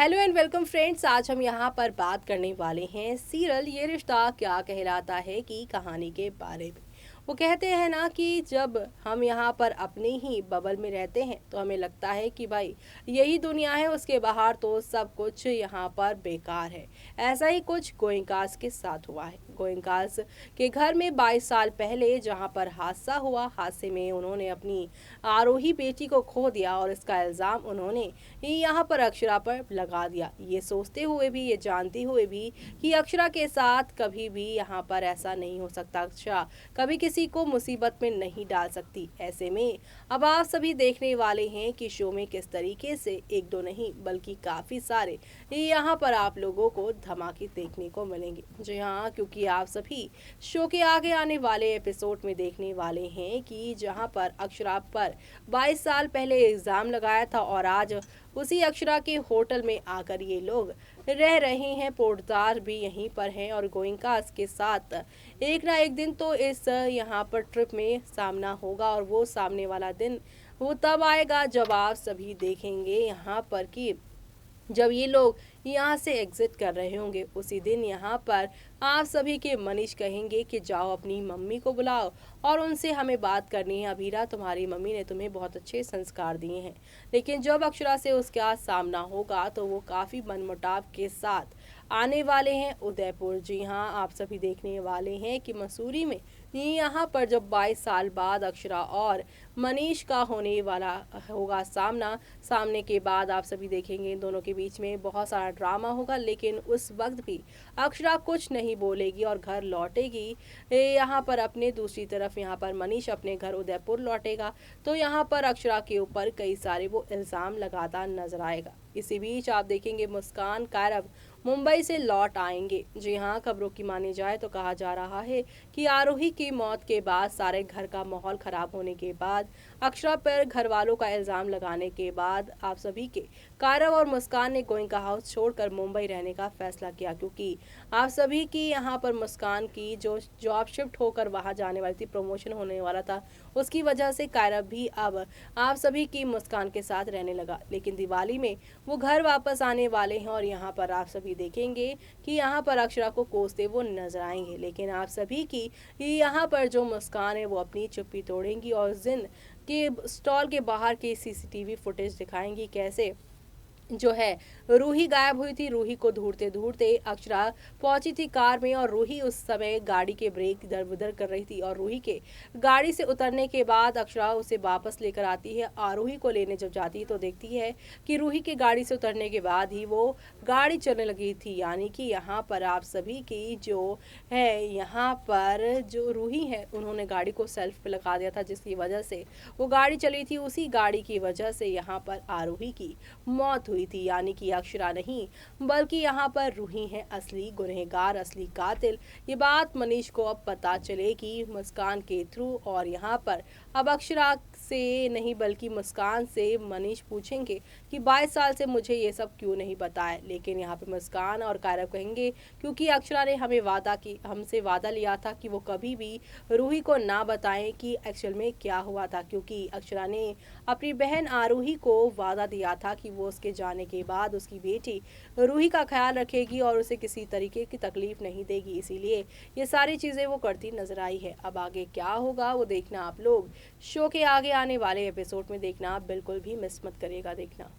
Hello and welcome friends. आज हम यहाँ पर बात करने वाले हैं सीरियल ये रिश्ता क्या कहलाता है की कहानी के बारे में। वो कहते हैं ना कि जब हम यहाँ पर अपने ही बबल में रहते हैं तो हमें लगता है कि भाई यही दुनिया है, उसके बाहर तो सब कुछ यहाँ पर बेकार है। ऐसा ही कुछ गोयंकास के साथ हुआ है। गोयंकास के घर में 22 साल पहले जहाँ पर हादसा हुआ, हादसे में उन्होंने अपनी आरोही बेटी को खो दिया और इसका इल्ज़ाम उन्होंने यहाँ पर अक्षरा पर लगा दिया। ये सोचते हुए भी, ये जानते हुए भी कि अक्षरा के साथ कभी भी यहाँ पर ऐसा नहीं हो सकता, अक्षरा कभी किसी को मुसीबत में नहीं डाल सकती। ऐसे में अब आप सभी देखने वाले हैं कि शो में किस तरीके से एक दो नहीं बल्कि काफी सारे यहाँ पर आप लोगों को धमाके देखने को मिलेंगे। जी हाँ, क्योंकि आप सभी शो के आगे आने वाले एपिसोड में देखने वाले हैं कि जहाँ पर अक्षरा पर 22 साल पहले इल्जाम लगाया था और आज उसी अक्षरा के होटल में आकर ये लोग रह रहे हैं। पोर्टदार भी यहीं पर हैं और गोयंकास के साथ एक ना एक दिन तो इस यहाँ पर ट्रिप में सामना होगा और वो सामने वाला दिन वो तब आएगा जब आप सभी देखेंगे यहाँ पर कि जब ये लोग यहाँ से एग्जिट कर रहे होंगे, उसी दिन यहाँ पर आप सभी के मनीष कहेंगे कि जाओ अपनी मम्मी को बुलाओ और उनसे हमें बात करनी है। अभीरा, तुम्हारी मम्मी ने तुम्हें बहुत अच्छे संस्कार दिए हैं। लेकिन जब अक्षरा से उसका सामना होगा तो वो काफ़ी मनमुटाव के साथ आने वाले हैं उदयपुर। जी हाँ, आप सभी देखने वाले हैं कि मसूरी में यहाँ पर जब 22 साल बाद अक्षरा और मनीष का होने वाला होगा सामना, सामने के बाद आप सभी देखेंगे इन दोनों के बीच में बहुत सारा ड्रामा होगा। लेकिन उस वक्त भी अक्षरा कुछ नहीं बोलेगी और घर लौटेगी यहाँ पर अपने। दूसरी तरफ यहाँ पर मनीष अपने घर उदयपुर लौटेगा तो यहाँ पर अक्षरा के ऊपर कई सारे वो इल्ज़ाम लगाता नजर आएगा। इसी बीच आप देखेंगे मुस्कान कायरव मुंबई से लौट आएंगे। जी हाँ, खबरों की मानी जाए तो कहा जा रहा है कि आरोही की मौत के बाद, सारे घर का माहौल खराब होने के बाद, अक्षरा पर घर वालों का इल्जाम लगाने के बाद आप सभी के कायरव और मुस्कान ने गोयंका हाउस छोड़कर मुंबई रहने का फैसला किया। क्योंकि आप सभी की यहाँ पर मुस्कान की जो जॉब शिफ्ट होकर वहाँ जाने वाली थी, प्रमोशन होने वाला था, उसकी वजह से कायरव भी अब आप सभी की मुस्कान के साथ रहने लगा। लेकिन दिवाली में वो घर वापस आने वाले हैं और यहाँ पर आप सभी देखेंगे कि यहाँ पर अक्षरा को कोसते वो नजर आएंगे। लेकिन आप सभी की यहाँ पर जो मुस्कान है वो अपनी चुप्पी तोड़ेंगी और उस दिन के स्टॉल के बाहर के सीसीटीवी फुटेज दिखाएंगी कैसे जो है रूही गायब हुई थी। रूही को ढूंढते ढूंढते अक्षरा पहुंची थी कार में और रूही उस समय गाड़ी के ब्रेक इधर उधर कर रही थी और रूही के गाड़ी से उतरने के बाद अक्षरा उसे वापस लेकर आती है। आरोही को लेने जब जाती है तो देखती है कि रूही के गाड़ी से उतरने के बाद ही वो गाड़ी चलने लगी थी। यानी कि यहाँ पर आप सभी की जो है यहाँ पर जो रूही है उन्होंने गाड़ी को सेल्फ पे लगा दिया था, जिसकी वजह से वो गाड़ी चली थी। उसी गाड़ी की वजह से यहाँ पर आरोही की मौत हुई थी। यानी कि अक्षरा नहीं बल्कि यहाँ पर रूही है असली गुनहगार, असली कातिल। ये बात मनीष को अब पता चलेगी मुस्कान के थ्रू और यहाँ पर अब अक्षरा से नहीं बल्कि मुस्कान से मनीष पूछेंगे कि 22 साल से मुझे ये सब क्यों नहीं बताया। लेकिन यहाँ पे मुस्कान और कायरव कहेंगे क्योंकि अक्षरा ने हमसे वादा लिया था कि वो कभी भी रूही को ना बताएं कि एक्चुअल में क्या हुआ था। क्योंकि अक्षरा ने अपनी बहन आरूही को वादा दिया था कि वो उसके जाने के बाद उसकी बेटी रूही का ख्याल रखेगी और उसे किसी तरीके की तकलीफ नहीं देगी। इसीलिए ये सारी चीज़ें वो करती नजर आई है। अब आगे क्या होगा वो देखना आप लोग शो के आगे आने वाले एपिसोड में देखना, आप बिल्कुल भी मिस मत करिएगा देखना।